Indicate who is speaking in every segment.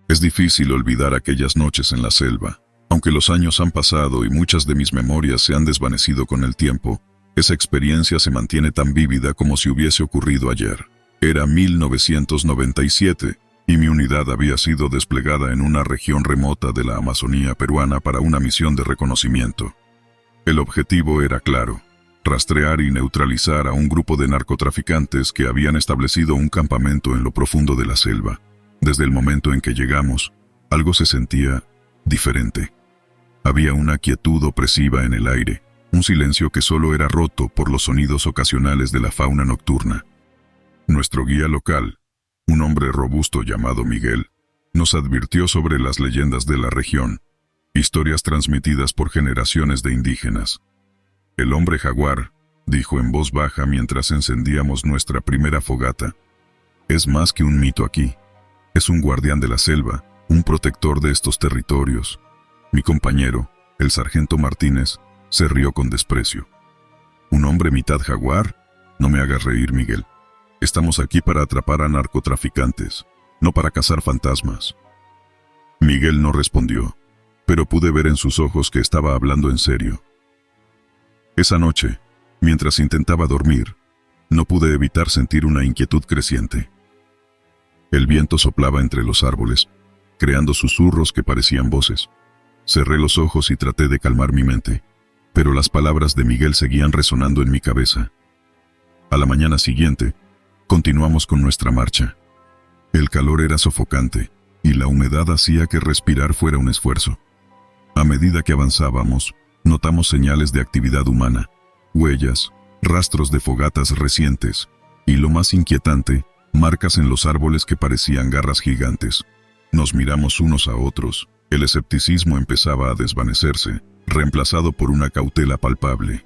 Speaker 1: Es difícil olvidar aquellas noches en la selva. Aunque los años han pasado y muchas de mis memorias se han desvanecido con el tiempo, esa experiencia se mantiene tan vívida como si hubiese ocurrido ayer. Era 1997 y mi unidad había sido desplegada en una región remota de la Amazonía peruana para una misión de reconocimiento. El objetivo era claro: rastrear y neutralizar a un grupo de narcotraficantes que habían establecido un campamento en lo profundo de la selva. Desde el momento en que llegamos, algo se sentía diferente. Había una quietud opresiva en el aire, un silencio que solo era roto por los sonidos ocasionales de la fauna nocturna. Nuestro guía local, un hombre robusto llamado Miguel, nos advirtió sobre las leyendas de la región, historias transmitidas por generaciones de indígenas. El hombre jaguar, dijo en voz baja mientras encendíamos nuestra primera fogata, es más que un mito aquí. Es un guardián de la selva, un protector de estos territorios. Mi compañero, el sargento Martínez, se rió con desprecio. ¿Un hombre mitad jaguar? No me hagas reír, Miguel. Estamos aquí para atrapar a narcotraficantes, no para cazar fantasmas. Miguel no respondió, pero pude ver en sus ojos que estaba hablando en serio. Esa noche, mientras intentaba dormir, no pude evitar sentir una inquietud creciente. El viento soplaba entre los árboles, creando susurros que parecían voces. Cerré los ojos y traté de calmar mi mente, pero las palabras de Miguel seguían resonando en mi cabeza. A la mañana siguiente, continuamos con nuestra marcha. El calor era sofocante, y la humedad hacía que respirar fuera un esfuerzo. A medida que avanzábamos, notamos señales de actividad humana, huellas, rastros de fogatas recientes, y lo más inquietante, marcas en los árboles que parecían garras gigantes. Nos miramos unos a otros. El escepticismo empezaba a desvanecerse, reemplazado por una cautela palpable.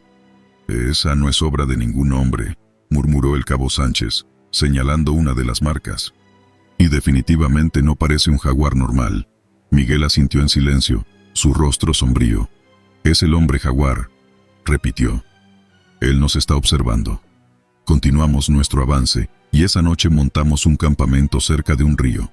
Speaker 1: «Esa no es obra de ningún hombre», murmuró el cabo Sánchez, señalando una de las marcas. «Y definitivamente no parece un jaguar normal». Miguel asintió en silencio, su rostro sombrío. «Es el hombre jaguar», repitió. «Él nos está observando». Continuamos nuestro avance, y esa noche montamos un campamento cerca de un río.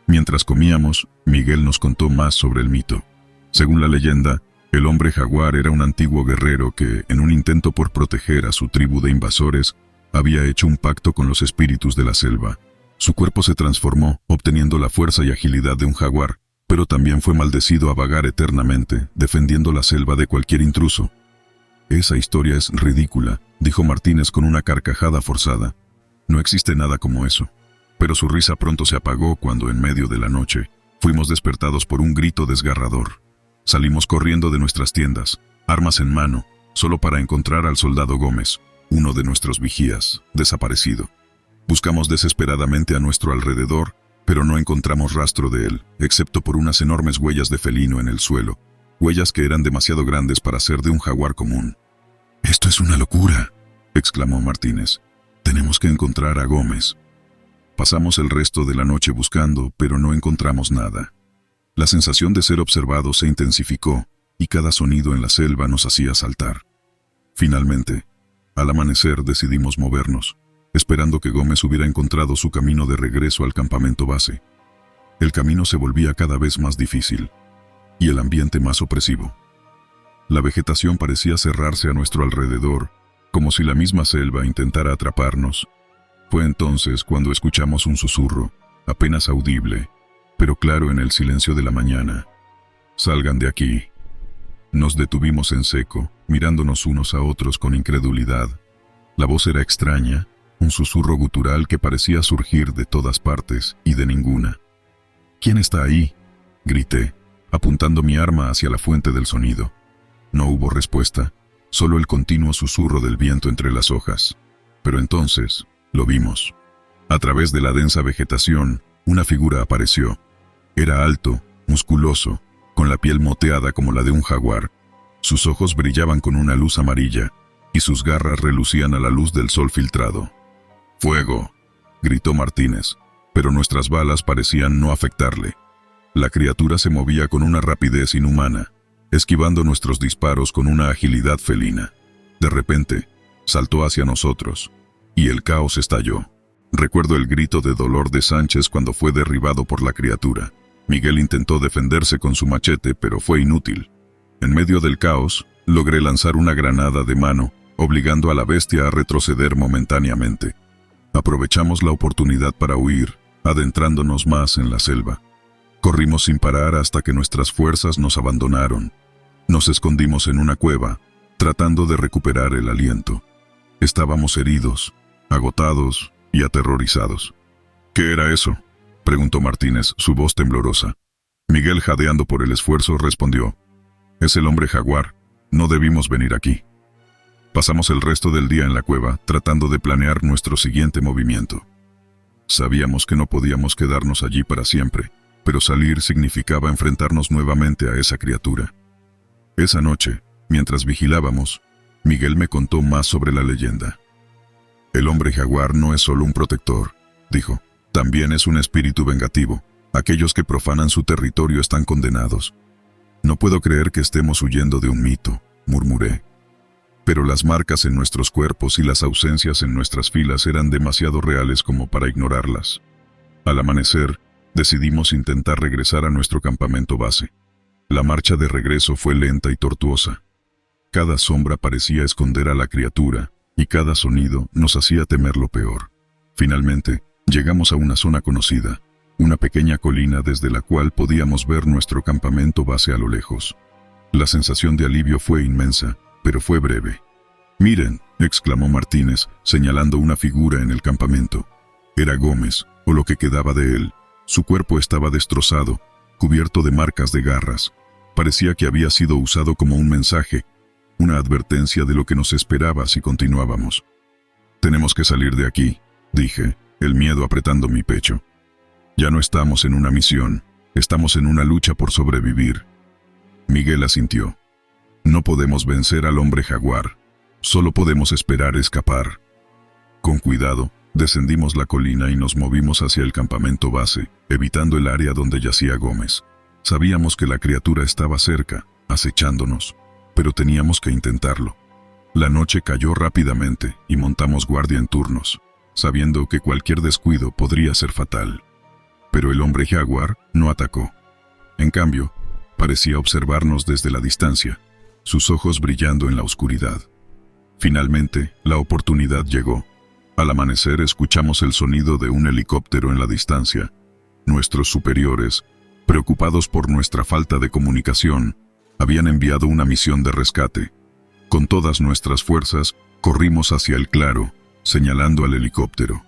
Speaker 1: Mientras comíamos, Miguel nos contó más sobre el mito. Según la leyenda, el hombre jaguar era un antiguo guerrero que, en un intento por proteger a su tribu de invasores, había hecho un pacto con los espíritus de la selva. Su cuerpo se transformó, obteniendo la fuerza y agilidad de un jaguar, pero también fue maldecido a vagar eternamente, defendiendo la selva de cualquier intruso. «Esa historia es ridícula», dijo Martínez con una carcajada forzada. «No existe nada como eso». Pero su risa pronto se apagó cuando, en medio de la noche, fuimos despertados por un grito desgarrador. Salimos corriendo de nuestras tiendas, armas en mano, solo para encontrar al soldado Gómez, uno de nuestros vigías, desaparecido. Buscamos desesperadamente a nuestro alrededor, pero no encontramos rastro de él, excepto por unas enormes huellas de felino en el suelo, huellas que eran demasiado grandes para ser de un jaguar común. «Esto es una locura», exclamó Martínez. «Tenemos que encontrar a Gómez». Pasamos el resto de la noche buscando, pero no encontramos nada. La sensación de ser observados se intensificó, y cada sonido en la selva nos hacía saltar. Finalmente, al amanecer decidimos movernos, esperando que Gómez hubiera encontrado su camino de regreso al campamento base. El camino se volvía cada vez más difícil, y el ambiente más opresivo. La vegetación parecía cerrarse a nuestro alrededor, como si la misma selva intentara atraparnos. Fue entonces cuando escuchamos un susurro, apenas audible, pero claro en el silencio de la mañana. «Salgan de aquí». Nos detuvimos en seco, mirándonos unos a otros con incredulidad. La voz era extraña, un susurro gutural que parecía surgir de todas partes y de ninguna. «¿Quién está ahí?», grité, apuntando mi arma hacia la fuente del sonido. No hubo respuesta, solo el continuo susurro del viento entre las hojas. Pero entonces lo vimos. A través de la densa vegetación, una figura apareció. Era alto, musculoso, con la piel moteada como la de un jaguar. Sus ojos brillaban con una luz amarilla, y sus garras relucían a la luz del sol filtrado. «¡Fuego!», gritó Martínez, pero nuestras balas parecían no afectarle. La criatura se movía con una rapidez inhumana, esquivando nuestros disparos con una agilidad felina. De repente, saltó hacia nosotros, y el caos estalló. Recuerdo el grito de dolor de Sánchez cuando fue derribado por la criatura. Miguel intentó defenderse con su machete, pero fue inútil. En medio del caos, logré lanzar una granada de mano, obligando a la bestia a retroceder momentáneamente. Aprovechamos la oportunidad para huir, adentrándonos más en la selva. Corrimos sin parar hasta que nuestras fuerzas nos abandonaron. Nos escondimos en una cueva, tratando de recuperar el aliento. Estábamos heridos, agotados y aterrorizados. ¿Qué era eso?, preguntó Martínez, su voz temblorosa. Miguel, jadeando por el esfuerzo, respondió: «Es el hombre jaguar. No debimos venir aquí». Pasamos el resto del día en la cueva, tratando de planear nuestro siguiente movimiento. Sabíamos que no podíamos quedarnos allí para siempre, pero salir significaba enfrentarnos nuevamente a esa criatura. Esa noche, mientras vigilábamos, Miguel me contó más sobre la leyenda. «El hombre jaguar no es solo un protector», dijo. «También es un espíritu vengativo. Aquellos que profanan su territorio están condenados». «No puedo creer que estemos huyendo de un mito», murmuré. Pero las marcas en nuestros cuerpos y las ausencias en nuestras filas eran demasiado reales como para ignorarlas. Al amanecer, decidimos intentar regresar a nuestro campamento base. La marcha de regreso fue lenta y tortuosa. Cada sombra parecía esconder a la criatura, y cada sonido nos hacía temer lo peor. Finalmente, llegamos a una zona conocida, una pequeña colina desde la cual podíamos ver nuestro campamento base a lo lejos. La sensación de alivio fue inmensa, pero fue breve. «Miren», exclamó Martínez, señalando una figura en el campamento. Era Gómez, o lo que quedaba de él. Su cuerpo estaba destrozado, cubierto de marcas de garras. Parecía que había sido usado como un mensaje, una advertencia de lo que nos esperaba si continuábamos. «Tenemos que salir de aquí», dije, el miedo apretando mi pecho. «Ya no estamos en una misión, estamos en una lucha por sobrevivir». Miguel asintió. «No podemos vencer al hombre jaguar, solo podemos esperar escapar». Con cuidado, descendimos la colina y nos movimos hacia el campamento base, evitando el área donde yacía Gómez. Sabíamos que la criatura estaba cerca, acechándonos, pero teníamos que intentarlo. La noche cayó rápidamente y montamos guardia en turnos, sabiendo que cualquier descuido podría ser fatal. Pero el hombre jaguar no atacó. En cambio, parecía observarnos desde la distancia, sus ojos brillando en la oscuridad. Finalmente, la oportunidad llegó. Al amanecer escuchamos el sonido de un helicóptero en la distancia. Nuestros superiores, preocupados por nuestra falta de comunicación, habían enviado una misión de rescate. Con todas nuestras fuerzas, corrimos hacia el claro, señalando al helicóptero.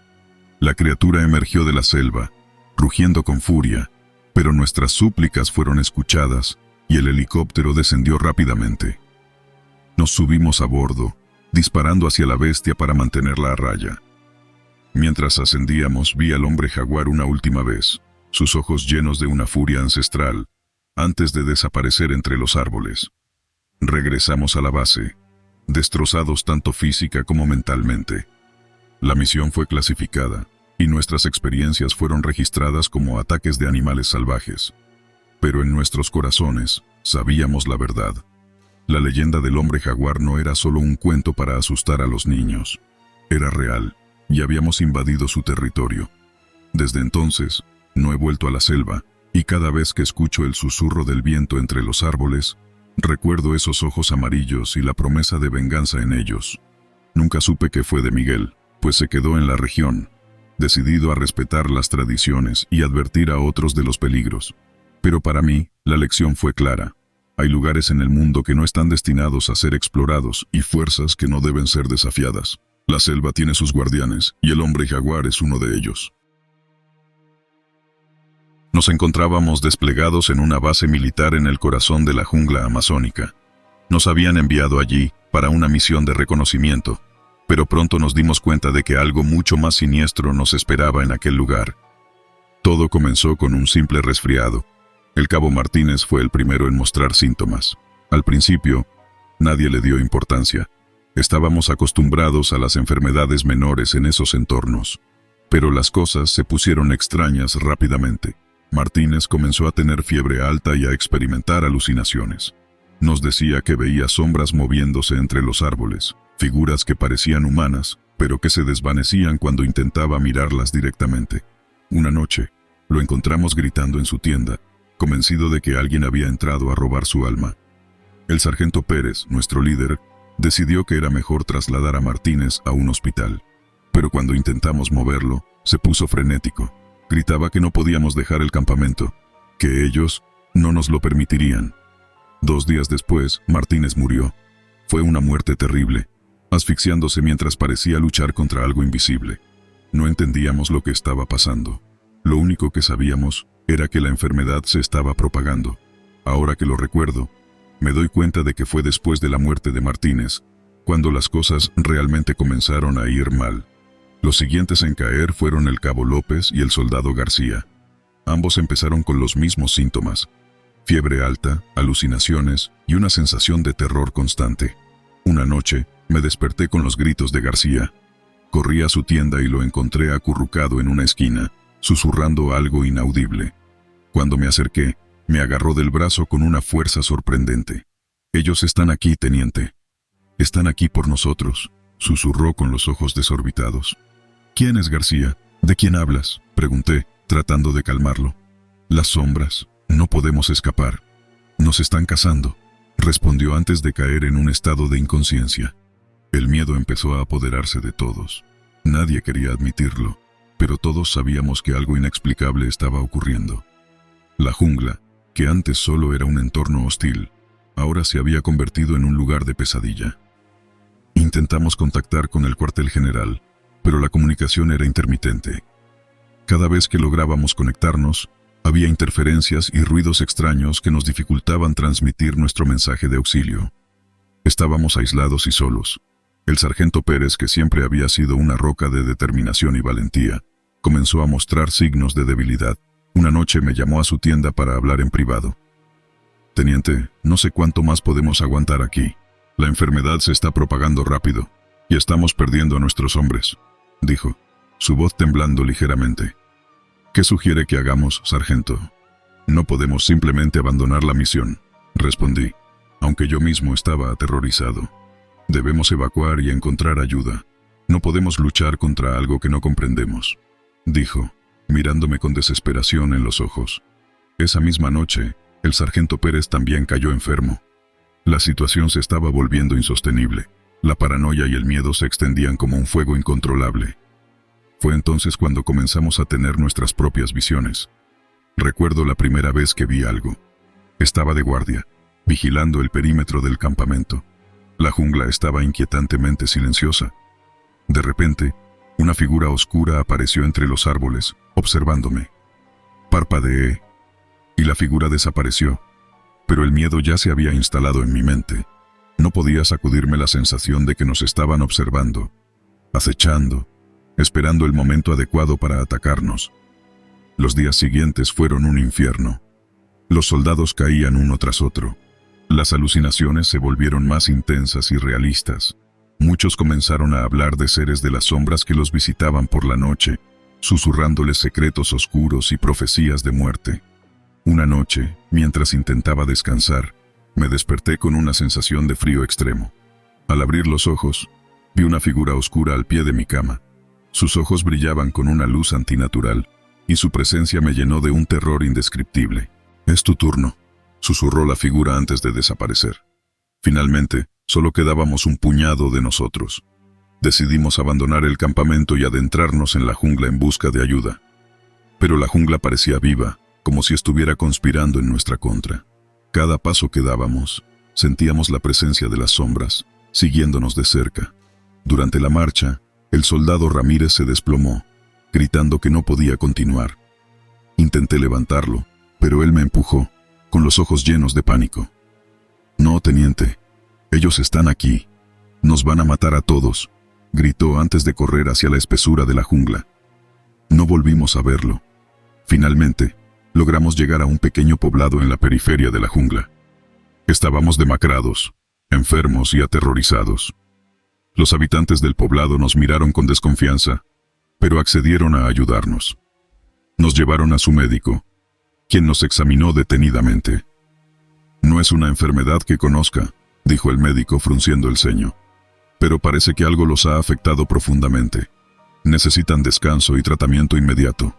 Speaker 1: La criatura emergió de la selva, rugiendo con furia, pero nuestras súplicas fueron escuchadas y el helicóptero descendió rápidamente. Nos subimos a bordo, disparando hacia la bestia para mantenerla a raya. Mientras ascendíamos, vi al hombre jaguar una última vez, sus ojos llenos de una furia ancestral, antes de desaparecer entre los árboles. Regresamos a la base, destrozados tanto física como mentalmente. La misión fue clasificada, y nuestras experiencias fueron registradas como ataques de animales salvajes. Pero en nuestros corazones, sabíamos la verdad. La leyenda del hombre jaguar no era solo un cuento para asustar a los niños. Era real, y habíamos invadido su territorio. Desde entonces, no he vuelto a la selva, y cada vez que escucho el susurro del viento entre los árboles, recuerdo esos ojos amarillos y la promesa de venganza en ellos. Nunca supe qué fue de Miguel, pues se quedó en la región, decidido a respetar las tradiciones y advertir a otros de los peligros. Pero para mí, la lección fue clara. Hay lugares en el mundo que no están destinados a ser explorados y fuerzas que no deben ser desafiadas. La selva tiene sus guardianes, y el hombre jaguar es uno de ellos. Nos encontrábamos desplegados en una base militar en el corazón de la jungla amazónica. Nos habían enviado allí para una misión de reconocimiento, pero pronto nos dimos cuenta de que algo mucho más siniestro nos esperaba en aquel lugar. Todo comenzó con un simple resfriado. El cabo Martínez fue el primero en mostrar síntomas. Al principio, nadie le dio importancia. Estábamos acostumbrados a las enfermedades menores en esos entornos. Pero las cosas se pusieron extrañas rápidamente. Martínez comenzó a tener fiebre alta y a experimentar alucinaciones. Nos decía que veía sombras moviéndose entre los árboles, figuras que parecían humanas, pero que se desvanecían cuando intentaba mirarlas directamente. Una noche, lo encontramos gritando en su tienda, convencido de que alguien había entrado a robar su alma. El sargento Pérez, nuestro líder, decidió que era mejor trasladar a Martínez a un hospital. Pero cuando intentamos moverlo, se puso frenético. Gritaba que no podíamos dejar el campamento, que ellos no nos lo permitirían. 2 días después, Martínez murió. Fue una muerte terrible, asfixiándose mientras parecía luchar contra algo invisible. No entendíamos lo que estaba pasando. Lo único que sabíamos era que la enfermedad se estaba propagando. Ahora que lo recuerdo, me doy cuenta de que fue después de la muerte de Martínez, cuando las cosas realmente comenzaron a ir mal. Los siguientes en caer fueron el cabo López y el soldado García. Ambos empezaron con los mismos síntomas: fiebre alta, alucinaciones y una sensación de terror constante. Una noche, me desperté con los gritos de García. Corrí a su tienda y lo encontré acurrucado en una esquina, susurrando algo inaudible. Cuando me acerqué, me agarró del brazo con una fuerza sorprendente. «Ellos están aquí, teniente. Están aquí por nosotros», susurró con los ojos desorbitados. «¿Quién es García? ¿De quién hablas?», pregunté, tratando de calmarlo. «Las sombras. No podemos escapar. Nos están cazando», respondió antes de caer en un estado de inconsciencia. El miedo empezó a apoderarse de todos. Nadie quería admitirlo, pero todos sabíamos que algo inexplicable estaba ocurriendo. La jungla, que antes solo era un entorno hostil, ahora se había convertido en un lugar de pesadilla. Intentamos contactar con el cuartel general, pero la comunicación era intermitente. Cada vez que lográbamos conectarnos, había interferencias y ruidos extraños que nos dificultaban transmitir nuestro mensaje de auxilio. Estábamos aislados y solos. El sargento Pérez, que siempre había sido una roca de determinación y valentía, comenzó a mostrar signos de debilidad. Una noche me llamó a su tienda para hablar en privado. «Teniente, no sé cuánto más podemos aguantar aquí. La enfermedad se está propagando rápido y estamos perdiendo a nuestros hombres», dijo, su voz temblando ligeramente. «¿Qué sugiere que hagamos, sargento?» «No podemos simplemente abandonar la misión», respondí, aunque yo mismo estaba aterrorizado. «Debemos evacuar y encontrar ayuda. No podemos luchar contra algo que no comprendemos», dijo, mirándome con desesperación en los ojos. Esa misma noche, el sargento Pérez también cayó enfermo. La situación se estaba volviendo insostenible. La paranoia y el miedo se extendían como un fuego incontrolable. Fue entonces cuando comenzamos a tener nuestras propias visiones. Recuerdo la primera vez que vi algo. Estaba de guardia, vigilando el perímetro del campamento. La jungla estaba inquietantemente silenciosa. De repente, una figura oscura apareció entre los árboles, observándome. Parpadeé, y la figura desapareció, pero el miedo ya se había instalado en mi mente. No podía sacudirme la sensación de que nos estaban observando, acechando, esperando el momento adecuado para atacarnos. Los días siguientes fueron un infierno. Los soldados caían uno tras otro. Las alucinaciones se volvieron más intensas y realistas. Muchos comenzaron a hablar de seres de las sombras que los visitaban por la noche, susurrándoles secretos oscuros y profecías de muerte. Una noche, mientras intentaba descansar, me desperté con una sensación de frío extremo. Al abrir los ojos, vi una figura oscura al pie de mi cama. Sus ojos brillaban con una luz antinatural, y su presencia me llenó de un terror indescriptible. «Es tu turno», susurró la figura antes de desaparecer. Finalmente, solo quedábamos un puñado de nosotros. Decidimos abandonar el campamento y adentrarnos en la jungla en busca de ayuda. Pero la jungla parecía viva, como si estuviera conspirando en nuestra contra. Cada paso que dábamos, sentíamos la presencia de las sombras, siguiéndonos de cerca. Durante la marcha, el soldado Ramírez se desplomó, gritando que no podía continuar. Intenté levantarlo, pero él me empujó, con los ojos llenos de pánico. «No, teniente, ellos están aquí. Nos van a matar a todos», gritó antes de correr hacia la espesura de la jungla. No volvimos a verlo. Finalmente, logramos llegar a un pequeño poblado en la periferia de la jungla. Estábamos demacrados, enfermos y aterrorizados. Los habitantes del poblado nos miraron con desconfianza, pero accedieron a ayudarnos. Nos llevaron a su médico, quien nos examinó detenidamente. «No es una enfermedad que conozca», dijo el médico frunciendo el ceño, «pero parece que algo los ha afectado profundamente. Necesitan descanso y tratamiento inmediato».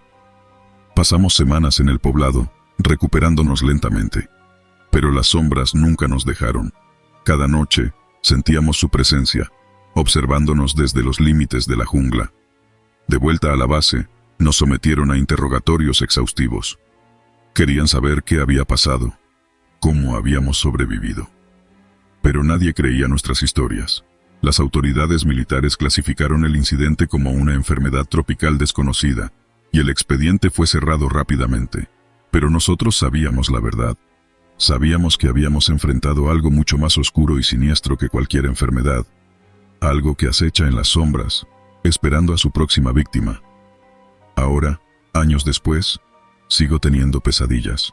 Speaker 1: Pasamos semanas en el poblado, recuperándonos lentamente. Pero las sombras nunca nos dejaron. Cada noche sentíamos su presencia, observándonos desde los límites de la jungla. De vuelta a la base, nos sometieron a interrogatorios exhaustivos. Querían saber qué había pasado, cómo habíamos sobrevivido. Pero nadie creía nuestras historias. Las autoridades militares clasificaron el incidente como una enfermedad tropical desconocida, y el expediente fue cerrado rápidamente. Pero nosotros sabíamos la verdad. Sabíamos que habíamos enfrentado algo mucho más oscuro y siniestro que cualquier enfermedad. Algo que acecha en las sombras, esperando a su próxima víctima. Ahora, años después, sigo teniendo pesadillas.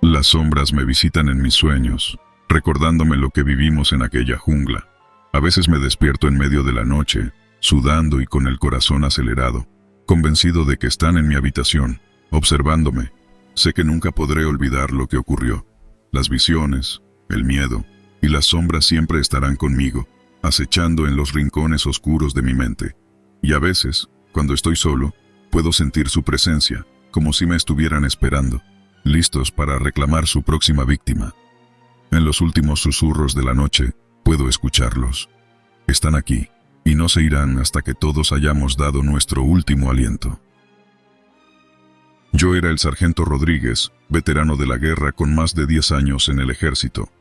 Speaker 1: Las sombras me visitan en mis sueños, recordándome lo que vivimos en aquella jungla. A veces me despierto en medio de la noche, sudando y con el corazón acelerado, convencido de que están en mi habitación, observándome. Sé que nunca podré olvidar lo que ocurrió. Las visiones, el miedo y las sombras siempre estarán conmigo, acechando en los rincones oscuros de mi mente. Y a veces, cuando estoy solo, puedo sentir su presencia, como si me estuvieran esperando, listos para reclamar su próxima víctima. En los últimos susurros de la noche, puedo escucharlos. Están aquí, y no se irán hasta que todos hayamos dado nuestro último aliento. Yo era el sargento Rodríguez, veterano de la guerra con más de 10 años en el ejército.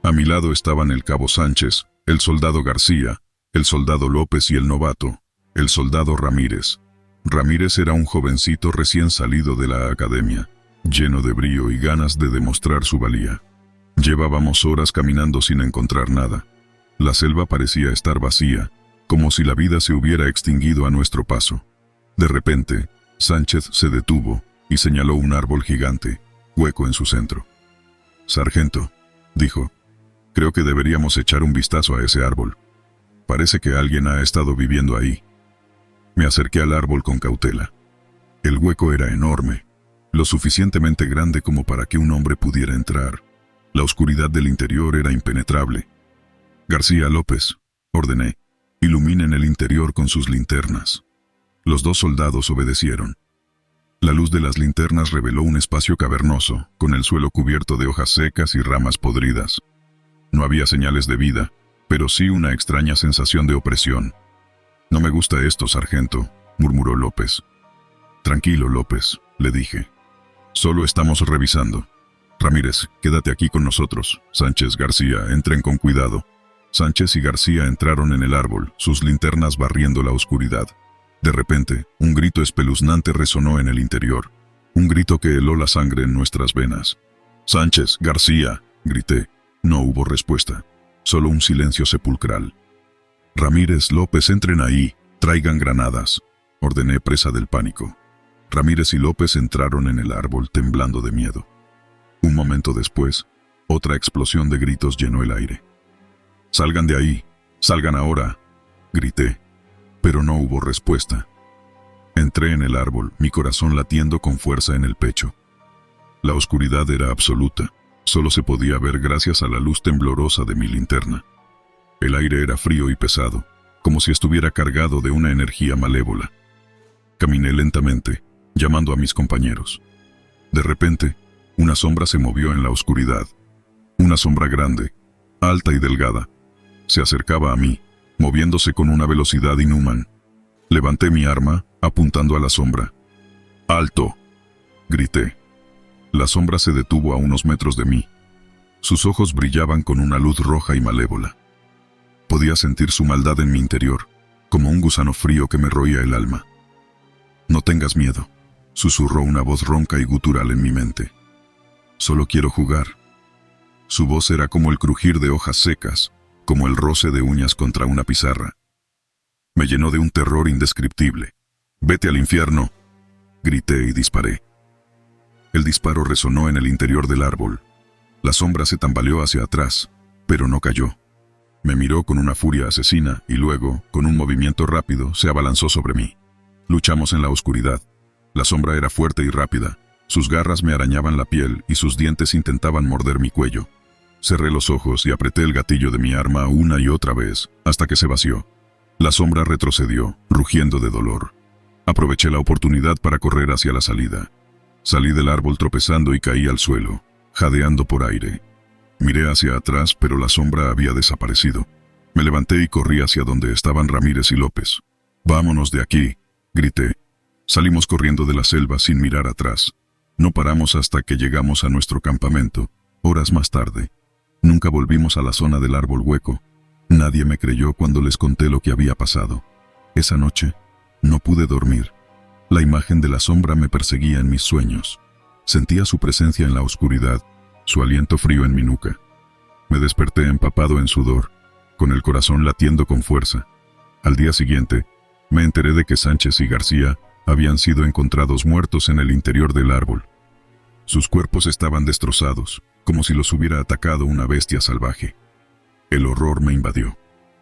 Speaker 1: A mi lado estaban el cabo Sánchez, el soldado García, el soldado López y el novato, el soldado Ramírez. Ramírez era un jovencito recién salido de la academia, lleno de brío y ganas de demostrar su valía. Llevábamos horas caminando sin encontrar nada. La selva parecía estar vacía, como si la vida se hubiera extinguido a nuestro paso. De repente, Sánchez se detuvo y señaló un árbol gigante, hueco en su centro. «Sargento», dijo, «creo que deberíamos echar un vistazo a ese árbol. Parece que alguien ha estado viviendo ahí». Me acerqué al árbol con cautela. El hueco era enorme, lo suficientemente grande como para que un hombre pudiera entrar. La oscuridad del interior era impenetrable. «García, López», ordené, «iluminen el interior con sus linternas». Los dos soldados obedecieron. La luz de las linternas reveló un espacio cavernoso, con el suelo cubierto de hojas secas y ramas podridas. No había señales de vida, pero sí una extraña sensación de opresión. «No me gusta esto, sargento», murmuró López. «Tranquilo, López», le dije. «Solo estamos revisando. Ramírez, quédate aquí con nosotros. Sánchez, García, entren con cuidado». Sánchez y García entraron en el árbol, sus linternas barriendo la oscuridad. De repente, un grito espeluznante resonó en el interior. Un grito que heló la sangre en nuestras venas. «Sánchez, García», grité. No hubo respuesta, solo un silencio sepulcral. «Ramírez, López, entren ahí, traigan granadas», ordené presa del pánico. Ramírez y López entraron en el árbol temblando de miedo. Un momento después, otra explosión de gritos llenó el aire. «Salgan de ahí, salgan ahora», grité, pero no hubo respuesta. Entré en el árbol, mi corazón latiendo con fuerza en el pecho. La oscuridad era absoluta, solo se podía ver gracias a la luz temblorosa de mi linterna. El aire era frío y pesado, como si estuviera cargado de una energía malévola. Caminé lentamente, llamando a mis compañeros. De repente, una sombra se movió en la oscuridad. Una sombra grande, alta y delgada. Se acercaba a mí, moviéndose con una velocidad inhumana. Levanté mi arma, apuntando a la sombra. «¡Alto!», grité. La sombra se detuvo a unos metros de mí. Sus ojos brillaban con una luz roja y malévola. Podía sentir su maldad en mi interior, como un gusano frío que me roía el alma. «No tengas miedo», susurró una voz ronca y gutural en mi mente. «Solo quiero jugar». Su voz era como el crujir de hojas secas, como el roce de uñas contra una pizarra. Me llenó de un terror indescriptible. «¡Vete al infierno!», grité y disparé. El disparo resonó en el interior del árbol. La sombra se tambaleó hacia atrás, pero no cayó. Me miró con una furia asesina y luego, con un movimiento rápido, se abalanzó sobre mí. Luchamos en la oscuridad. La sombra era fuerte y rápida. Sus garras me arañaban la piel y sus dientes intentaban morder mi cuello. Cerré los ojos y apreté el gatillo de mi arma una y otra vez, hasta que se vació. La sombra retrocedió, rugiendo de dolor. Aproveché la oportunidad para correr hacia la salida. Salí del árbol tropezando y caí al suelo, jadeando por aire. Miré hacia atrás, pero la sombra había desaparecido. Me levanté y corrí hacia donde estaban Ramírez y López. «Vámonos de aquí», grité. Salimos corriendo de la selva sin mirar atrás. No paramos hasta que llegamos a nuestro campamento, horas más tarde. Nunca volvimos a la zona del árbol hueco. Nadie me creyó cuando les conté lo que había pasado. Esa noche, no pude dormir. La imagen de la sombra me perseguía en mis sueños. Sentía su presencia en la oscuridad, su aliento frío en mi nuca. Me desperté empapado en sudor, con el corazón latiendo con fuerza. Al día siguiente, me enteré de que Sánchez y García habían sido encontrados muertos en el interior del árbol. Sus cuerpos estaban destrozados, como si los hubiera atacado una bestia salvaje. El horror me invadió.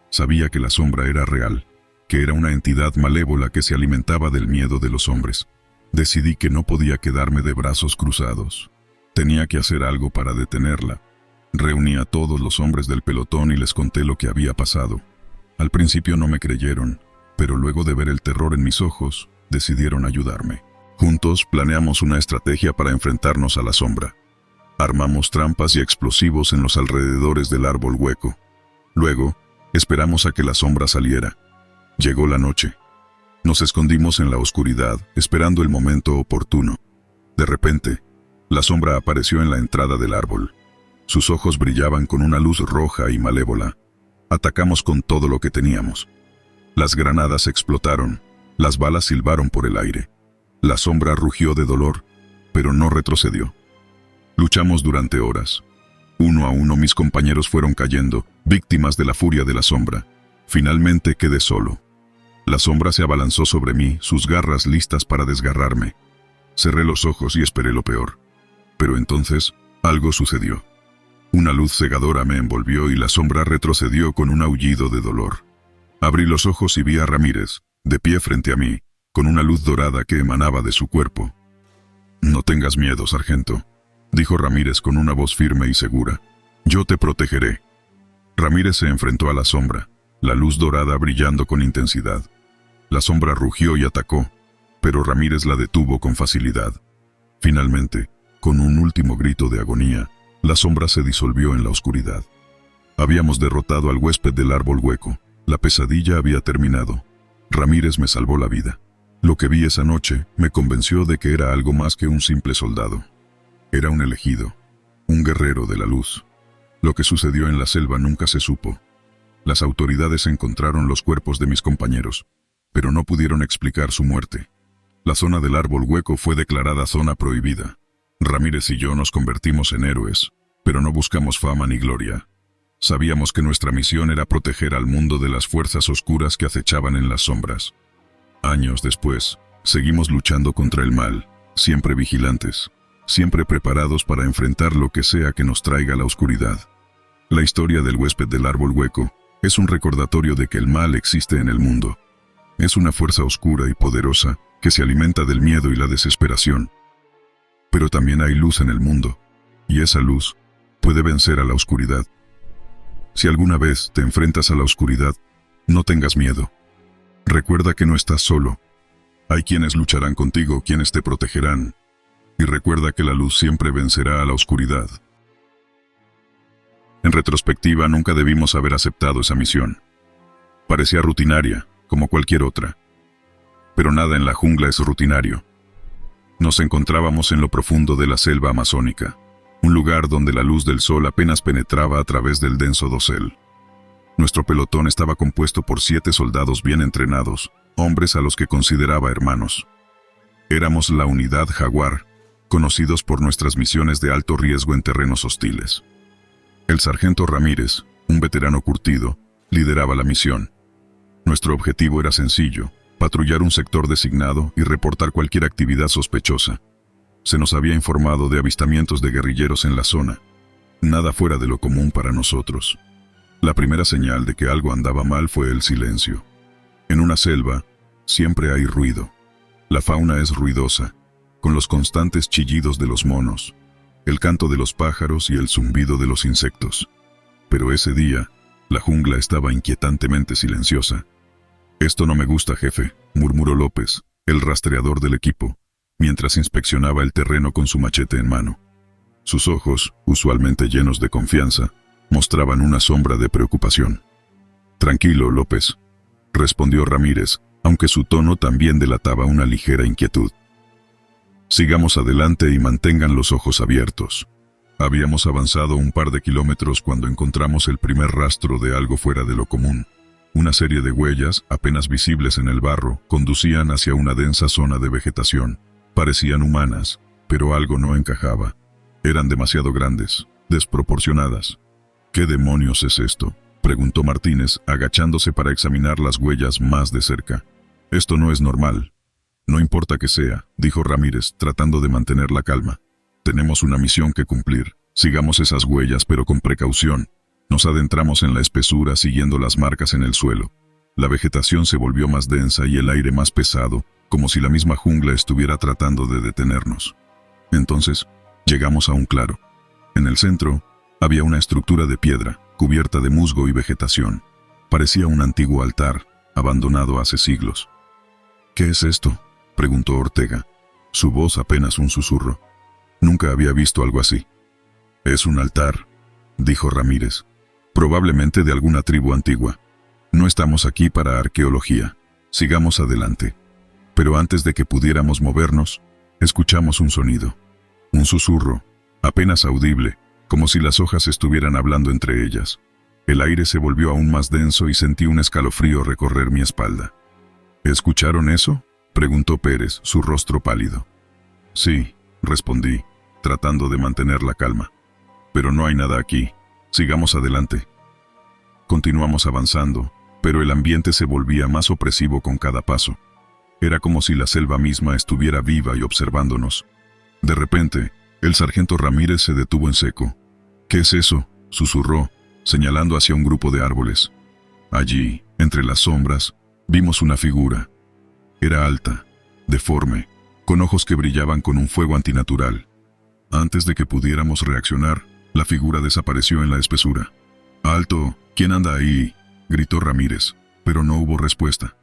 Speaker 1: Sabía que la sombra era real, que era una entidad malévola que se alimentaba del miedo de los hombres. Decidí que no podía quedarme de brazos cruzados. Tenía que hacer algo para detenerla. Reuní a todos los hombres del pelotón y les conté lo que había pasado. Al principio no me creyeron, pero luego de ver el terror en mis ojos, decidieron ayudarme. Juntos planeamos una estrategia para enfrentarnos a la sombra. Armamos trampas y explosivos en los alrededores del árbol hueco. Luego, esperamos a que la sombra saliera. Llegó la noche. Nos escondimos en la oscuridad, esperando el momento oportuno. De repente, la sombra apareció en la entrada del árbol. Sus ojos brillaban con una luz roja y malévola. Atacamos con todo lo que teníamos. Las granadas explotaron, las balas silbaron por el aire. La sombra rugió de dolor, pero no retrocedió. Luchamos durante horas. Uno a uno mis compañeros fueron cayendo, víctimas de la furia de la sombra. Finalmente quedé solo. La sombra se abalanzó sobre mí, sus garras listas para desgarrarme. Cerré los ojos y esperé lo peor. Pero entonces, algo sucedió. Una luz cegadora me envolvió y la sombra retrocedió con un aullido de dolor. Abrí los ojos y vi a Ramírez, de pie frente a mí, con una luz dorada que emanaba de su cuerpo. «No tengas miedo, sargento», dijo Ramírez con una voz firme y segura. «Yo te protegeré». Ramírez se enfrentó a la sombra, la luz dorada brillando con intensidad. La sombra rugió y atacó, pero Ramírez la detuvo con facilidad. Finalmente, con un último grito de agonía, la sombra se disolvió en la oscuridad. Habíamos derrotado al huésped del árbol hueco. La pesadilla había terminado. Ramírez me salvó la vida. Lo que vi esa noche me convenció de que era algo más que un simple soldado. Era un elegido, un guerrero de la luz. Lo que sucedió en la selva nunca se supo. Las autoridades encontraron los cuerpos de mis compañeros, pero no pudieron explicar su muerte. La zona del árbol hueco fue declarada zona prohibida. Ramírez y yo nos convertimos en héroes, pero no buscamos fama ni gloria. Sabíamos que nuestra misión era proteger al mundo de las fuerzas oscuras que acechaban en las sombras. Años después, seguimos luchando contra el mal, siempre vigilantes, siempre preparados para enfrentar lo que sea que nos traiga la oscuridad. La historia del huésped del árbol hueco es un recordatorio de que el mal existe en el mundo. Es una fuerza oscura y poderosa que se alimenta del miedo y la desesperación. Pero también hay luz en el mundo, y esa luz puede vencer a la oscuridad. Si alguna vez te enfrentas a la oscuridad, no tengas miedo. Recuerda que no estás solo. Hay quienes lucharán contigo, quienes te protegerán. Y recuerda que la luz siempre vencerá a la oscuridad. En retrospectiva, nunca debimos haber aceptado esa misión. Parecía rutinaria, como cualquier otra. Pero nada en la jungla es rutinario. Nos encontrábamos en lo profundo de la selva amazónica, un lugar donde la luz del sol apenas penetraba a través del denso dosel. Nuestro pelotón estaba compuesto por 7 soldados bien entrenados, hombres a los que consideraba hermanos. Éramos la unidad Jaguar, conocidos por nuestras misiones de alto riesgo en terrenos hostiles. El sargento Ramírez, un veterano curtido, lideraba la misión. Nuestro objetivo era sencillo: patrullar un sector designado y reportar cualquier actividad sospechosa. Se nos había informado de avistamientos de guerrilleros en la zona. Nada fuera de lo común para nosotros. La primera señal de que algo andaba mal fue el silencio. En una selva, siempre hay ruido. La fauna es ruidosa, con los constantes chillidos de los monos, el canto de los pájaros y el zumbido de los insectos. Pero ese día, la jungla estaba inquietantemente silenciosa. «Esto no me gusta, jefe», murmuró López, el rastreador del equipo, mientras inspeccionaba el terreno con su machete en mano. Sus ojos, usualmente llenos de confianza, mostraban una sombra de preocupación. «Tranquilo, López», respondió Ramírez, aunque su tono también delataba una ligera inquietud. «Sigamos adelante y mantengan los ojos abiertos». Habíamos avanzado un par de kilómetros cuando encontramos el primer rastro de algo fuera de lo común. Una serie de huellas, apenas visibles en el barro, conducían hacia una densa zona de vegetación. Parecían humanas, pero algo no encajaba. Eran demasiado grandes, desproporcionadas. «¿Qué demonios es esto?», preguntó Martínez, agachándose para examinar las huellas más de cerca. «Esto no es normal». «No importa que sea», dijo Ramírez, tratando de mantener la calma. «Tenemos una misión que cumplir. Sigamos esas huellas, pero con precaución». Nos adentramos en la espesura siguiendo las marcas en el suelo. La vegetación se volvió más densa y el aire más pesado, como si la misma jungla estuviera tratando de detenernos. Entonces, llegamos a un claro. En el centro, había una estructura de piedra, cubierta de musgo y vegetación. Parecía un antiguo altar, abandonado hace siglos. «¿Qué es esto?», preguntó Ortega, su voz apenas un susurro. Nunca había visto algo así. «Es un altar», dijo Ramírez. «Probablemente de alguna tribu antigua. No estamos aquí para arqueología. Sigamos adelante». Pero antes de que pudiéramos movernos, escuchamos un sonido. Un susurro, apenas audible, como si las hojas estuvieran hablando entre ellas. El aire se volvió aún más denso y sentí un escalofrío recorrer mi espalda. «¿Escucharon eso?», preguntó Pérez, su rostro pálido. «Sí», respondí, tratando de mantener la calma. «Pero no hay nada aquí. Sigamos adelante». Continuamos avanzando, pero el ambiente se volvía más opresivo con cada paso. Era como si la selva misma estuviera viva y observándonos. De repente, el sargento Ramírez se detuvo en seco. «¿Qué es eso?», susurró, señalando hacia un grupo de árboles. Allí, entre las sombras, vimos una figura. Era alta, deforme, con ojos que brillaban con un fuego antinatural. Antes de que pudiéramos reaccionar, la figura desapareció en la espesura. «¡Alto! ¿Quién anda ahí?», gritó Ramírez, pero no hubo respuesta.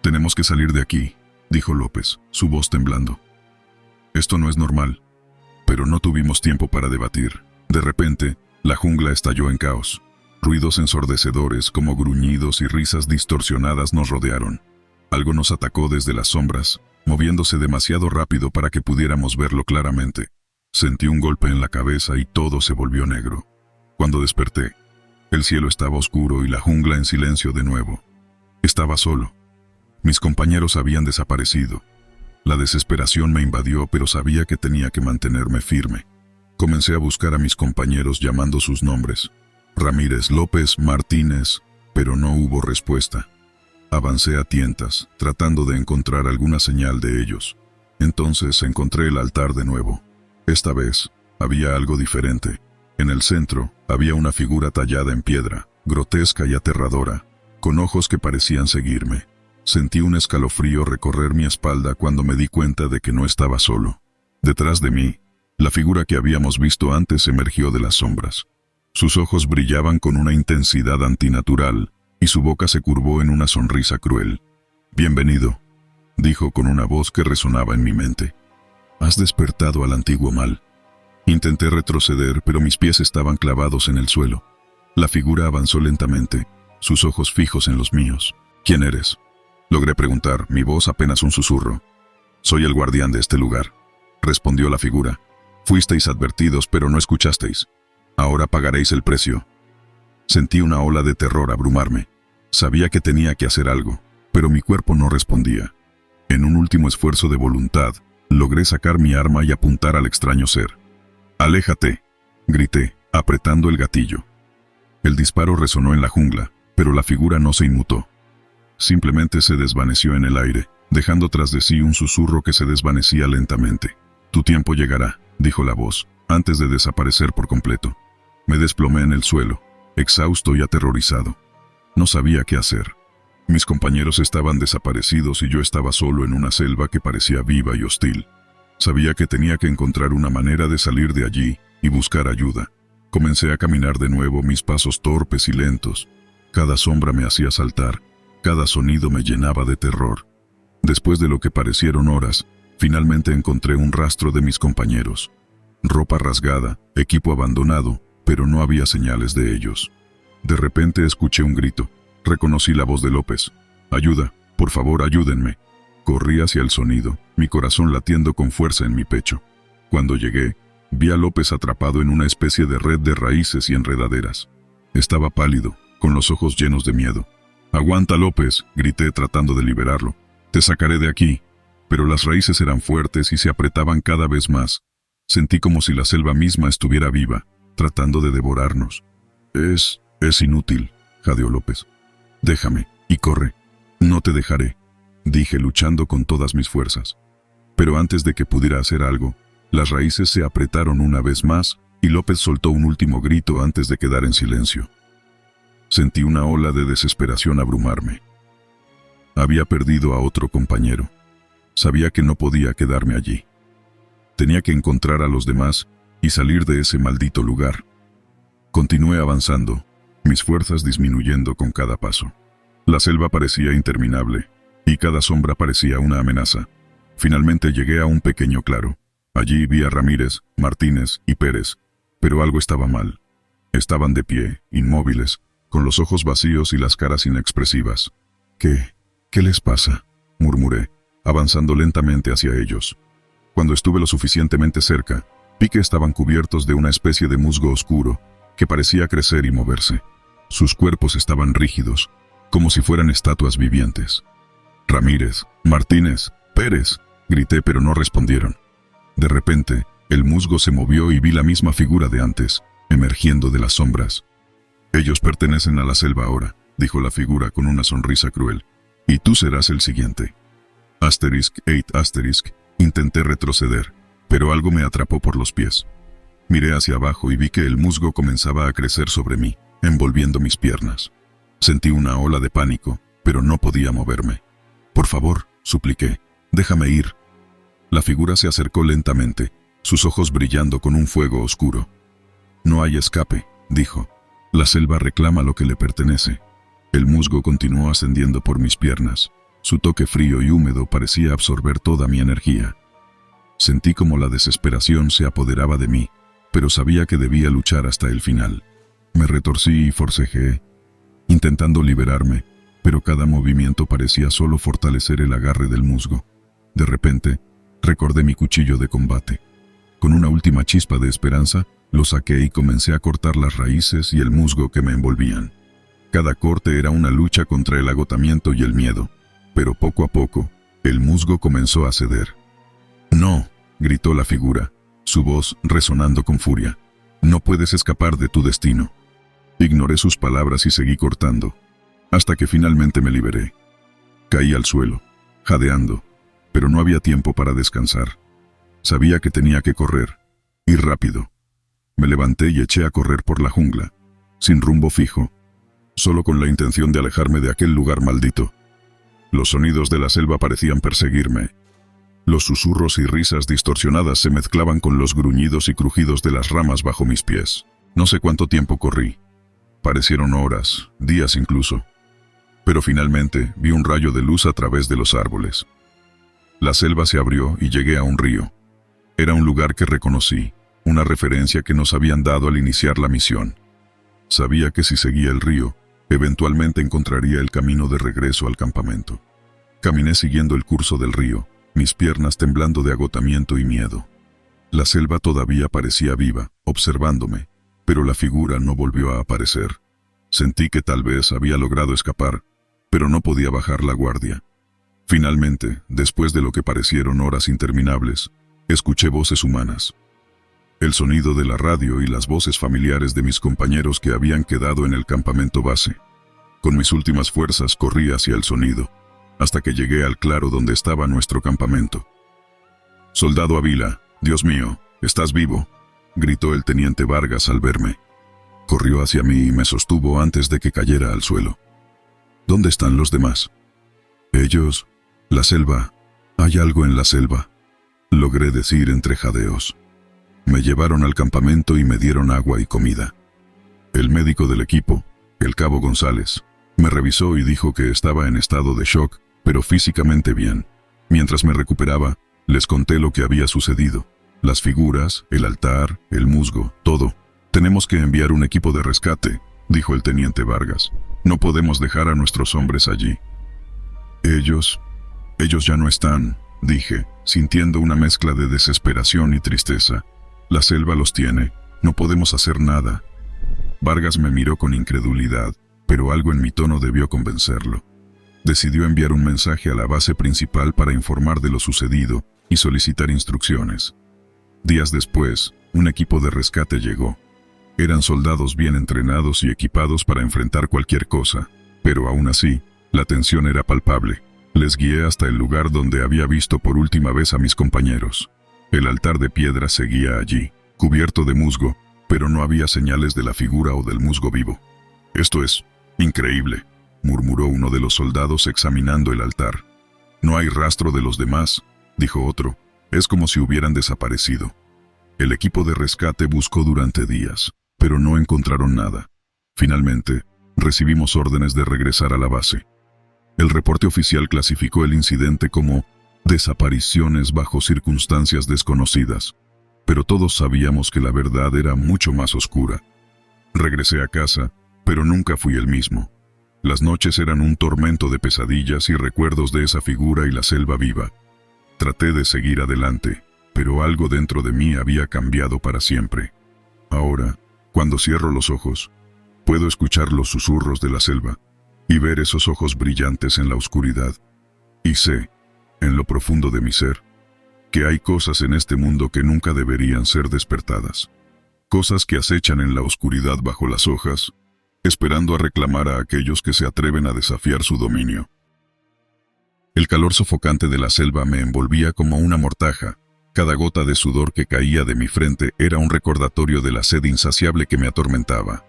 Speaker 1: «Tenemos que salir de aquí», dijo López, su voz temblando. «Esto no es normal». Pero no tuvimos tiempo para debatir. De repente, la jungla estalló en caos. Ruidos ensordecedores como gruñidos y risas distorsionadas nos rodearon. Algo nos atacó desde las sombras, moviéndose demasiado rápido para que pudiéramos verlo claramente. Sentí un golpe en la cabeza y todo se volvió negro. Cuando desperté, el cielo estaba oscuro y la jungla en silencio de nuevo. Estaba solo. Mis compañeros habían desaparecido. La desesperación me invadió, pero sabía que tenía que mantenerme firme. Comencé a buscar a mis compañeros llamando sus nombres. Ramírez, López, Martínez, pero no hubo respuesta. Avancé a tientas, tratando de encontrar alguna señal de ellos. Entonces encontré el altar de nuevo. Esta vez, había algo diferente. En el centro, había una figura tallada en piedra, grotesca y aterradora, con ojos que parecían seguirme. Sentí un escalofrío recorrer mi espalda cuando me di cuenta de que no estaba solo. Detrás de mí, la figura que habíamos visto antes emergió de las sombras. Sus ojos brillaban con una intensidad antinatural, y su boca se curvó en una sonrisa cruel. «Bienvenido», dijo con una voz que resonaba en mi mente. «Has despertado al antiguo mal». Intenté retroceder, pero mis pies estaban clavados en el suelo. La figura avanzó lentamente, sus ojos fijos en los míos. «¿Quién eres?», logré preguntar, mi voz apenas un susurro. «Soy el guardián de este lugar», respondió la figura. «Fuisteis advertidos, pero no escuchasteis. Ahora pagaréis el precio». Sentí una ola de terror abrumarme. Sabía que tenía que hacer algo, pero mi cuerpo no respondía. En un último esfuerzo de voluntad, logré sacar mi arma y apuntar al extraño ser. «¡Aléjate!», grité, apretando el gatillo. El disparo resonó en la jungla, pero la figura no se inmutó. Simplemente se desvaneció en el aire, dejando tras de sí un susurro que se desvanecía lentamente. «Tu tiempo llegará», dijo la voz, antes de desaparecer por completo. Me desplomé en el suelo, exhausto y aterrorizado. No sabía qué hacer. Mis compañeros estaban desaparecidos y yo estaba solo en una selva que parecía viva y hostil. Sabía que tenía que encontrar una manera de salir de allí y buscar ayuda. Comencé a caminar de nuevo, mis pasos torpes y lentos. Cada sombra me hacía saltar, cada sonido me llenaba de terror. Después de lo que parecieron horas, Finalmente encontré un rastro de mis compañeros. Ropa rasgada, equipo abandonado, pero no había señales de ellos. De repente escuché un grito. Reconocí la voz de López. «Ayuda, por favor, ayúdenme». Corrí hacia el sonido, mi corazón latiendo con fuerza en mi pecho. Cuando llegué, vi a López atrapado en una especie de red de raíces y enredaderas. Estaba pálido, con los ojos llenos de miedo. «Aguanta, López», grité tratando de liberarlo. «Te sacaré de aquí». Pero las raíces eran fuertes y se apretaban cada vez más. Sentí como si la selva misma estuviera viva, tratando de devorarnos. Es inútil», jadeó López. «Déjame, y corre». «No te dejaré», dije luchando con todas mis fuerzas. Pero antes de que pudiera hacer algo, las raíces se apretaron una vez más y López soltó un último grito antes de quedar en silencio. Sentí una ola de desesperación abrumarme. Había perdido a otro compañero. Sabía que no podía quedarme allí. Tenía que encontrar a los demás y salir de ese maldito lugar. Continué avanzando, mis fuerzas disminuyendo con cada paso. La selva parecía interminable, y cada sombra parecía una amenaza. Finalmente llegué a un pequeño claro. Allí vi a Ramírez, Martínez y Pérez, pero algo estaba mal. Estaban de pie, inmóviles, con los ojos vacíos y las caras inexpresivas. ¿Qué les pasa?», murmuré, avanzando lentamente hacia ellos. Cuando estuve lo suficientemente cerca, vi que estaban cubiertos de una especie de musgo oscuro que parecía crecer y moverse. Sus cuerpos estaban rígidos, como si fueran estatuas vivientes. «Ramírez, Martínez, Pérez», grité, pero no respondieron. De repente, el musgo se movió y vi la misma figura de antes, emergiendo de las sombras. «Ellos pertenecen a la selva ahora», dijo la figura con una sonrisa cruel. «Y tú serás el siguiente». *8*, intenté retroceder, pero algo me atrapó por los pies. Miré hacia abajo y vi que el musgo comenzaba a crecer sobre mí, envolviendo mis piernas. Sentí una ola de pánico, pero no podía moverme. «Por favor», supliqué, «déjame ir». La figura se acercó lentamente, sus ojos brillando con un fuego oscuro. «No hay escape», dijo. «La selva reclama lo que le pertenece». El musgo continuó ascendiendo por mis piernas. Su toque frío y húmedo parecía absorber toda mi energía. Sentí como la desesperación se apoderaba de mí, pero sabía que debía luchar hasta el final. Me retorcí y forcejeé, intentando liberarme, pero cada movimiento parecía solo fortalecer el agarre del musgo. De repente, recordé mi cuchillo de combate. Con una última chispa de esperanza, lo saqué y comencé a cortar las raíces y el musgo que me envolvían. Cada corte era una lucha contra el agotamiento y el miedo, pero poco a poco, el musgo comenzó a ceder. «No», gritó la figura, su voz resonando con furia. «No puedes escapar de tu destino». Ignoré sus palabras y seguí cortando, hasta que finalmente me liberé. Caí al suelo, jadeando, pero no había tiempo para descansar. Sabía que tenía que correr, y rápido. Me levanté y eché a correr por la jungla, sin rumbo fijo, solo con la intención de alejarme de aquel lugar maldito. Los sonidos de la selva parecían perseguirme. Los susurros y risas distorsionadas se mezclaban con los gruñidos y crujidos de las ramas bajo mis pies. No sé cuánto tiempo corrí. Parecieron horas, días incluso. Pero finalmente vi un rayo de luz a través de los árboles. La selva se abrió y llegué a un río. Era un lugar que reconocí, una referencia que nos habían dado al iniciar la misión. Sabía que si seguía el río, eventualmente encontraría el camino de regreso al campamento. Caminé siguiendo el curso del río, mis piernas temblando de agotamiento y miedo. La selva todavía parecía viva, observándome, pero la figura no volvió a aparecer. Sentí que tal vez había logrado escapar, pero no podía bajar la guardia. Finalmente, después de lo que parecieron horas interminables, escuché voces humanas. El sonido de la radio y las voces familiares de mis compañeros que habían quedado en el campamento base. Con mis últimas fuerzas corrí hacia el sonido, hasta que llegué al claro donde estaba nuestro campamento. «Soldado Ávila, Dios mío, ¿estás vivo?», gritó el teniente Vargas al verme. Corrió hacia mí y me sostuvo antes de que cayera al suelo. «¿Dónde están los demás?». «Ellos, la selva, hay algo en la selva», logré decir entre jadeos. Me llevaron al campamento y me dieron agua y comida. El médico del equipo, el cabo González, me revisó y dijo que estaba en estado de shock, pero físicamente bien. Mientras me recuperaba, Les conté lo que había sucedido. Las figuras, el altar, el musgo, todo. «Tenemos que enviar un equipo de rescate», dijo el teniente Vargas. «No podemos dejar a nuestros hombres allí». Ellos ya no están», dije, sintiendo una mezcla de desesperación y tristeza. «La selva los tiene. No podemos hacer nada». Vargas me miró con incredulidad, pero algo en mi tono debió convencerlo. Decidió enviar un mensaje a la base principal para informar de lo sucedido y solicitar instrucciones. Días después, un equipo de rescate llegó. Eran soldados bien entrenados y equipados para enfrentar cualquier cosa, pero aún así, la tensión era palpable. Les guié hasta el lugar donde había visto por última vez a mis compañeros. El altar de piedra seguía allí, cubierto de musgo, pero no había señales de la figura o del musgo vivo. «Esto es increíble», murmuró uno de los soldados examinando el altar. «No hay rastro de los demás», dijo otro. «Es como si hubieran desaparecido». El equipo de rescate buscó durante días, pero no encontraron nada. Finalmente, recibimos órdenes de regresar a la base. El reporte oficial clasificó el incidente como desapariciones bajo circunstancias desconocidas, pero todos sabíamos que la verdad era mucho más oscura. Regresé a casa, pero nunca fui el mismo. Las noches eran un tormento de pesadillas y recuerdos de esa figura y la selva viva. Traté de seguir adelante, pero algo dentro de mí había cambiado para siempre. Ahora, cuando cierro los ojos, puedo escuchar los susurros de la selva y ver esos ojos brillantes en la oscuridad. Y sé, en lo profundo de mi ser, que hay cosas en este mundo que nunca deberían ser despertadas. Cosas que acechan en la oscuridad bajo las hojas, esperando a reclamar a aquellos que se atreven a desafiar su dominio. El calor sofocante de la selva me envolvía como una mortaja. Cada gota de sudor que caía de mi frente era un recordatorio de la sed insaciable que me atormentaba.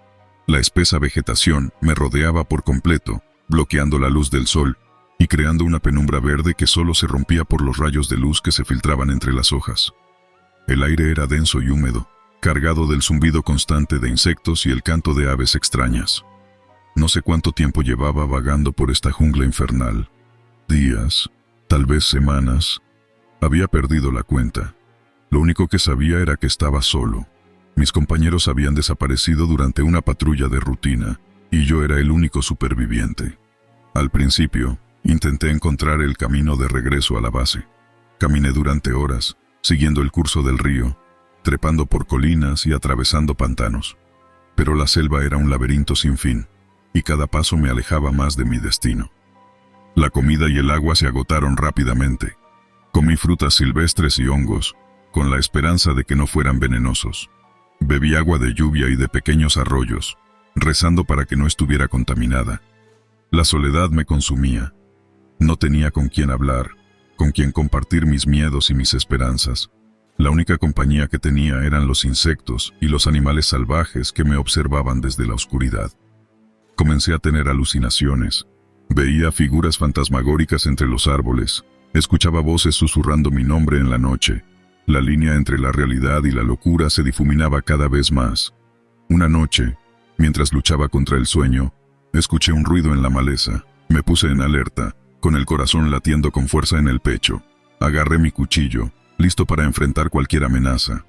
Speaker 1: La espesa vegetación me rodeaba por completo, bloqueando la luz del sol y creando una penumbra verde que solo se rompía por los rayos de luz que se filtraban entre las hojas. El aire era denso y húmedo, cargado del zumbido constante de insectos y el canto de aves extrañas. No sé cuánto tiempo llevaba vagando por esta jungla infernal. Días, tal vez semanas. Había perdido la cuenta. Lo único que sabía era que estaba solo. Mis compañeros habían desaparecido durante una patrulla de rutina, y yo era el único superviviente. Al principio, intenté encontrar el camino de regreso a la base. Caminé durante horas, siguiendo el curso del río, trepando por colinas y atravesando pantanos. Pero la selva era un laberinto sin fin, y cada paso me alejaba más de mi destino. La comida y el agua se agotaron rápidamente. Comí frutas silvestres y hongos, con la esperanza de que no fueran venenosos. Bebí agua de lluvia y de pequeños arroyos, rezando para que no estuviera contaminada. La soledad me consumía. No tenía con quién hablar, con quien compartir mis miedos y mis esperanzas. La única compañía que tenía eran los insectos y los animales salvajes que me observaban desde la oscuridad. Comencé a tener alucinaciones. Veía figuras fantasmagóricas entre los árboles. Escuchaba voces susurrando mi nombre en la noche. La línea entre la realidad y la locura se difuminaba cada vez más. Una noche, mientras luchaba contra el sueño, escuché un ruido en la maleza. Me puse en alerta, con el corazón latiendo con fuerza en el pecho. Agarré mi cuchillo, listo para enfrentar cualquier amenaza.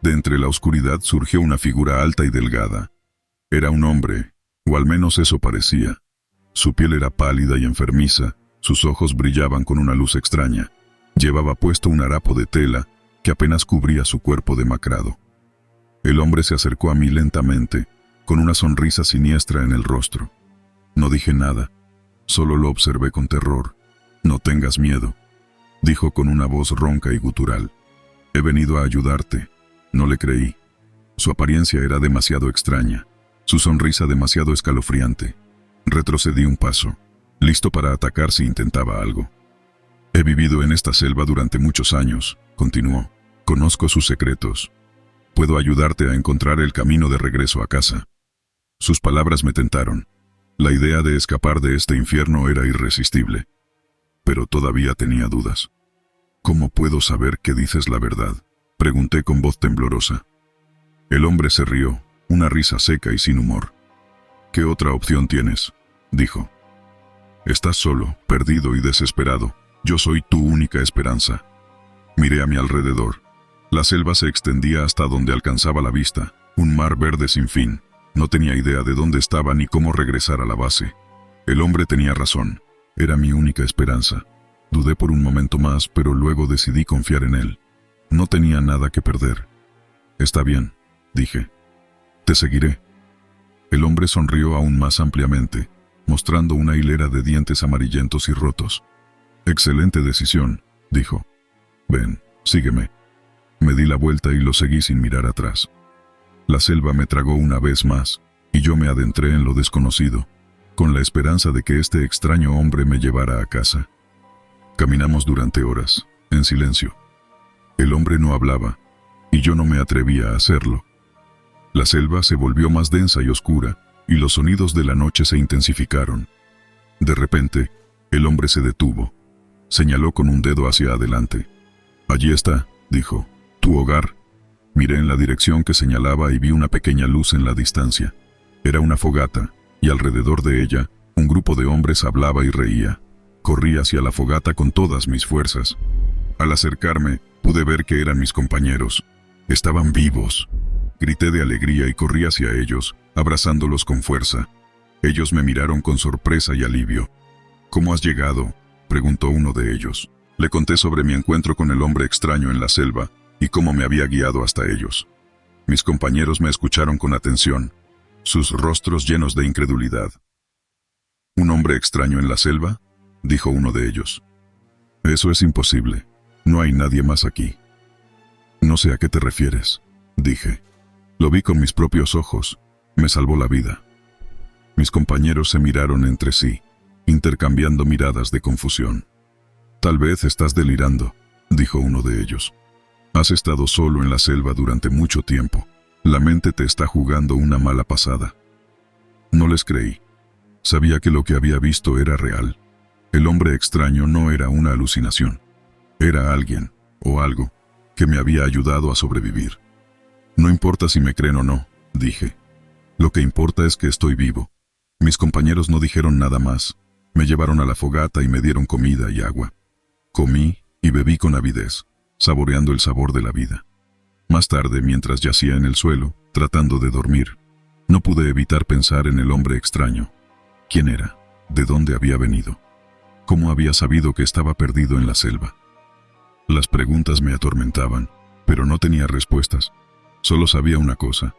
Speaker 1: De entre la oscuridad surgió una figura alta y delgada. Era un hombre, o al menos eso parecía. Su piel era pálida y enfermiza, sus ojos brillaban con una luz extraña. Llevaba puesto un harapo de tela que apenas cubría su cuerpo demacrado. El hombre se acercó a mí lentamente, con una sonrisa siniestra en el rostro. No dije nada, solo lo observé con terror. «No tengas miedo», dijo con una voz ronca y gutural. «He venido a ayudarte». No le creí. Su apariencia era demasiado extraña, su sonrisa demasiado escalofriante. Retrocedí un paso, listo para atacar si intentaba algo. «He vivido en esta selva durante muchos años», continuó. «Conozco sus secretos. Puedo ayudarte a encontrar el camino de regreso a casa». Sus palabras me tentaron. La idea de escapar de este infierno era irresistible. Pero todavía tenía dudas. «¿Cómo puedo saber que dices la verdad?», pregunté con voz temblorosa. El hombre se rió, una risa seca y sin humor. «¿Qué otra opción tienes?», dijo. «Estás solo, perdido y desesperado. Yo soy tu única esperanza». Miré a mi alrededor. La selva se extendía hasta donde alcanzaba la vista, un mar verde sin fin. No tenía idea de dónde estaba ni cómo regresar a la base. El hombre tenía razón. Era mi única esperanza. Dudé por un momento más, pero luego decidí confiar en él. No tenía nada que perder. Está bien, dije. Te seguiré. El hombre sonrió aún más ampliamente, mostrando una hilera de dientes amarillentos y rotos. Excelente decisión, dijo. Ven, sígueme. Me di la vuelta y lo seguí sin mirar atrás. La selva me tragó una vez más, y yo me adentré en lo desconocido, con la esperanza de que este extraño hombre me llevara a casa. Caminamos durante horas, en silencio. El hombre no hablaba, y yo no me atrevía a hacerlo. La selva se volvió más densa y oscura, y los sonidos de la noche se intensificaron. De repente, el hombre se detuvo. Señaló con un dedo hacia adelante. Allí está, dijo, tu hogar. Miré en la dirección que señalaba y vi una pequeña luz en la distancia. Era una fogata, y alrededor de ella, un grupo de hombres hablaba y reía. Corrí hacia la fogata con todas mis fuerzas. Al acercarme, pude ver que eran mis compañeros. Estaban vivos. Grité de alegría y corrí hacia ellos, abrazándolos con fuerza. Ellos me miraron con sorpresa y alivio. ¿Cómo has llegado?, preguntó uno de ellos. Le conté sobre mi encuentro con el hombre extraño en la selva y cómo me había guiado hasta ellos. Mis compañeros me escucharon con atención, sus rostros llenos de incredulidad. ¿Un hombre extraño en la selva?, dijo uno de ellos. Eso es imposible. No hay nadie más aquí. No sé a qué te refieres, dije. Lo vi con mis propios ojos. Me salvó la vida. Mis compañeros se miraron entre sí, intercambiando miradas de confusión. Tal vez estás delirando, dijo uno de ellos. Has estado solo en la selva durante mucho tiempo. La mente te está jugando una mala pasada. No les creí. Sabía que lo que había visto era real. El hombre extraño no era una alucinación. Era alguien, o algo, que me había ayudado a sobrevivir. No importa si me creen o no, dije. Lo que importa es que estoy vivo. Mis compañeros no dijeron nada más. Me llevaron a la fogata y me dieron comida y agua. Comí y bebí con avidez, saboreando el sabor de la vida. Más tarde, mientras yacía en el suelo, tratando de dormir, no pude evitar pensar en el hombre extraño. ¿Quién era? ¿De dónde había venido? ¿Cómo había sabido que estaba perdido en la selva? Las preguntas me atormentaban, pero no tenía respuestas. Solo sabía una cosa: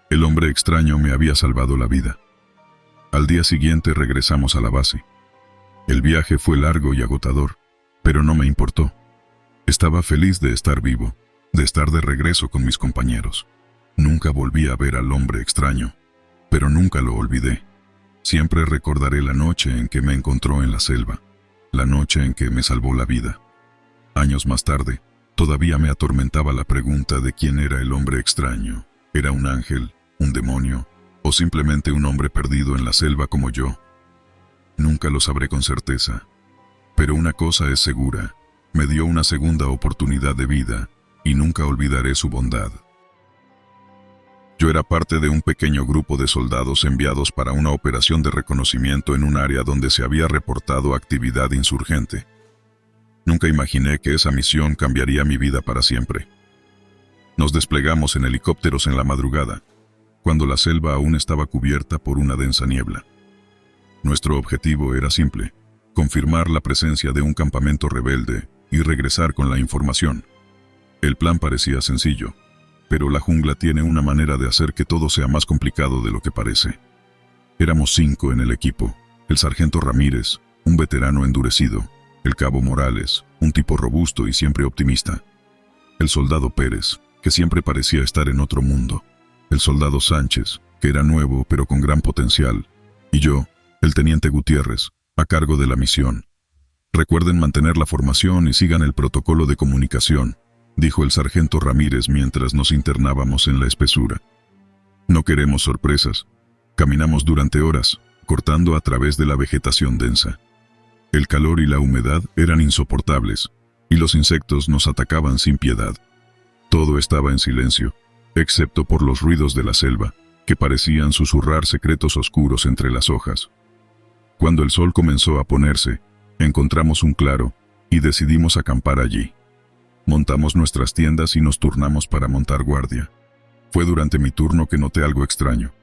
Speaker 1: el hombre extraño me había salvado la vida. Al día siguiente regresamos a la base. El viaje fue largo y agotador, pero no me importó. Estaba feliz de estar vivo, de estar de regreso con mis compañeros. Nunca volví a ver al hombre extraño, pero nunca lo olvidé. Siempre recordaré la noche en que me encontró en la selva, la noche en que me salvó la vida. Años más tarde, todavía me atormentaba la pregunta de quién era el hombre extraño. ¿Era un ángel, un demonio, o simplemente un hombre perdido en la selva como yo? Nunca lo sabré con certeza. Pero una cosa es segura: me dio una segunda oportunidad de vida, y nunca olvidaré su bondad. Yo era parte de un pequeño grupo de soldados enviados para una operación de reconocimiento en un área donde se había reportado actividad insurgente. Nunca imaginé que esa misión cambiaría mi vida para siempre. Nos desplegamos en helicópteros en la madrugada, cuando la selva aún estaba cubierta por una densa niebla. Nuestro objetivo era simple: confirmar la presencia de un campamento rebelde y regresar con la información. El plan parecía sencillo, pero la jungla tiene una manera de hacer que todo sea más complicado de lo que parece. Éramos 5 en el equipo: el sargento Ramírez, un veterano endurecido; el cabo Morales, un tipo robusto y siempre optimista; el soldado Pérez, que siempre parecía estar en otro mundo; el soldado Sánchez, que era nuevo pero con gran potencial; y yo, el teniente Gutiérrez, a cargo de la misión. Recuerden mantener la formación y sigan el protocolo de comunicación, dijo el sargento Ramírez mientras nos internábamos en la espesura. No queremos sorpresas. Caminamos durante horas, cortando a través de la vegetación densa. El calor y la humedad eran insoportables, y los insectos nos atacaban sin piedad. Todo estaba en silencio, excepto por los ruidos de la selva, que parecían susurrar secretos oscuros entre las hojas. Cuando el sol comenzó a ponerse, encontramos un claro y decidimos acampar allí. Montamos nuestras tiendas y nos turnamos para montar guardia. Fue durante mi turno que noté algo extraño.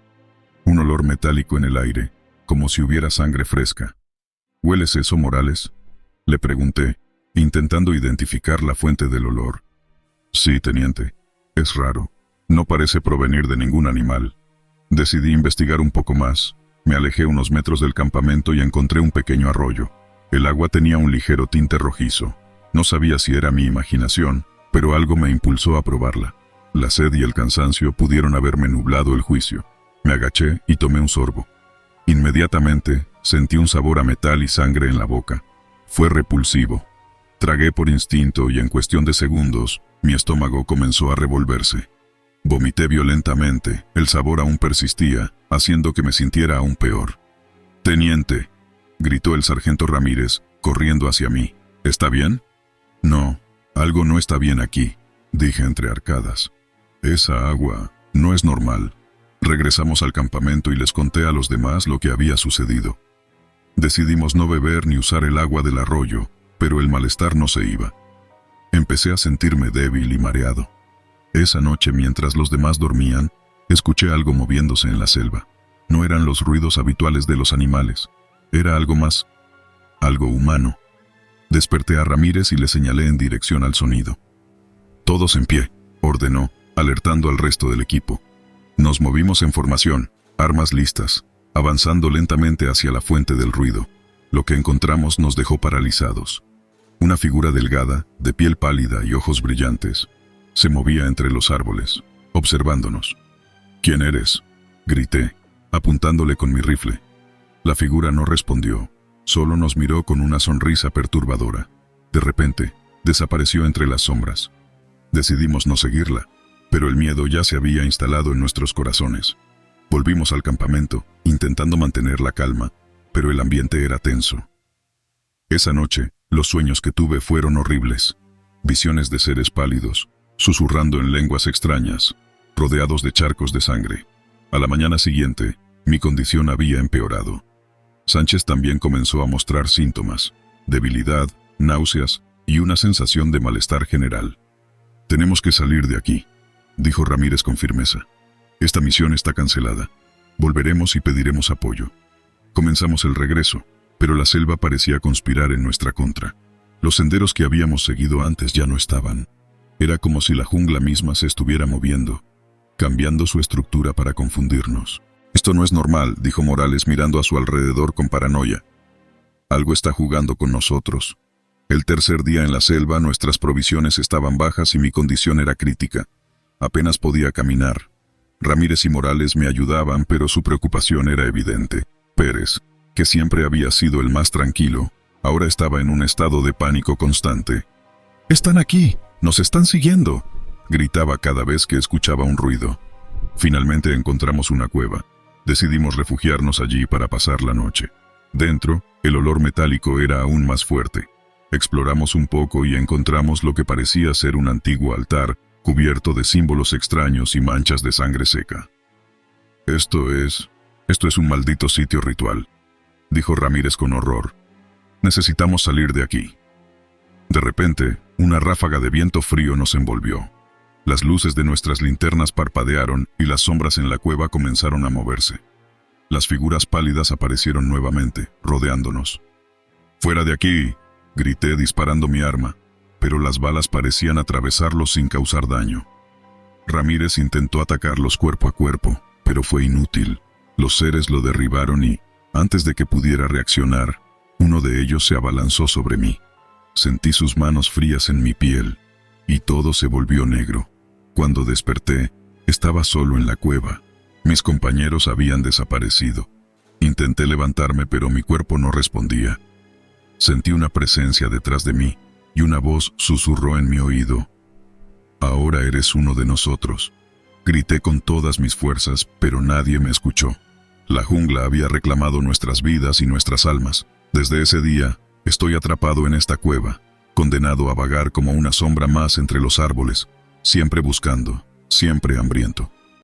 Speaker 1: Un olor metálico en el aire, como si hubiera sangre fresca. ¿Hueles eso, Morales?, le pregunté, intentando identificar la fuente del olor. Sí, teniente. Es raro. No parece provenir de ningún animal. Decidí investigar un poco más. Me alejé unos metros del campamento y encontré un pequeño arroyo. El agua tenía un ligero tinte rojizo. No sabía si era mi imaginación, pero algo me impulsó a probarla. La sed y el cansancio pudieron haberme nublado el juicio. Me agaché y tomé un sorbo. Inmediatamente sentí un sabor a metal y sangre en la boca. Fue repulsivo. Tragué por instinto y en cuestión de segundos, mi estómago comenzó a revolverse. Vomité violentamente, el sabor aún persistía, haciendo que me sintiera aún peor. «Teniente», gritó el sargento Ramírez, corriendo hacia mí. «¿Está bien?» «No, algo no está bien aquí», dije entre arcadas. «Esa agua no es normal». Regresamos al campamento y les conté a los demás lo que había sucedido. Decidimos no beber ni usar el agua del arroyo, pero el malestar no se iba. Empecé a sentirme débil y mareado. Esa noche, mientras los demás dormían, escuché algo moviéndose en la selva. No eran los ruidos habituales de los animales. Era algo más, algo humano. Desperté a Ramírez y le señalé en dirección al sonido. «Todos en pie», ordenó, alertando al resto del equipo. Nos movimos en formación, armas listas, avanzando lentamente hacia la fuente del ruido. Lo que encontramos nos dejó paralizados. Una figura delgada, de piel pálida y ojos brillantes, se movía entre los árboles, observándonos. «¿Quién eres?», grité, apuntándole con mi rifle. La figura no respondió, solo nos miró con una sonrisa perturbadora. De repente, desapareció entre las sombras. Decidimos no seguirla, pero el miedo ya se había instalado en nuestros corazones. Volvimos al campamento, intentando mantener la calma, pero el ambiente era tenso. Esa noche, los sueños que tuve fueron horribles. Visiones de seres pálidos, susurrando en lenguas extrañas, rodeados de charcos de sangre. A la mañana siguiente, mi condición había empeorado. Sánchez también comenzó a mostrar síntomas: debilidad, náuseas y una sensación de malestar general. «Tenemos que salir de aquí», dijo Ramírez con firmeza. «Esta misión está cancelada. Volveremos y pediremos apoyo». Comenzamos el regreso, pero la selva parecía conspirar en nuestra contra. Los senderos que habíamos seguido antes ya no estaban. Era como si la jungla misma se estuviera moviendo, cambiando su estructura para confundirnos. «Esto no es normal», dijo Morales mirando a su alrededor con paranoia. «Algo está jugando con nosotros». El tercer día en la selva nuestras provisiones estaban bajas y mi condición era crítica. Apenas podía caminar. Ramírez y Morales me ayudaban, pero su preocupación era evidente. Pérez, que siempre había sido el más tranquilo, ahora estaba en un estado de pánico constante. «¡Están aquí! ¡Nos están siguiendo!», gritaba cada vez que escuchaba un ruido. Finalmente encontramos una cueva. Decidimos refugiarnos allí para pasar la noche. Dentro, el olor metálico era aún más fuerte. Exploramos un poco y encontramos lo que parecía ser un antiguo altar, cubierto de símbolos extraños y manchas de sangre seca. Esto es un maldito sitio ritual», dijo Ramírez con horror. «Necesitamos salir de aquí». De repente, una ráfaga de viento frío nos envolvió. Las luces de nuestras linternas parpadearon y las sombras en la cueva comenzaron a moverse. Las figuras pálidas aparecieron nuevamente, rodeándonos. «¡Fuera de aquí!», grité disparando mi arma, pero las balas parecían atravesarlos sin causar daño. Ramírez intentó atacarlos cuerpo a cuerpo, pero fue inútil. Los seres lo derribaron y, antes de que pudiera reaccionar, uno de ellos se abalanzó sobre mí. Sentí sus manos frías en mi piel, y todo se volvió negro. Cuando desperté, estaba solo en la cueva. Mis compañeros habían desaparecido. Intenté levantarme, pero mi cuerpo no respondía. Sentí una presencia detrás de mí, y una voz susurró en mi oído. «Ahora eres uno de nosotros». Grité con todas mis fuerzas, pero nadie me escuchó. La jungla había reclamado nuestras vidas y nuestras almas. Desde ese día, estoy atrapado en esta cueva, condenado a vagar como una sombra más entre los árboles, siempre buscando, siempre hambriento.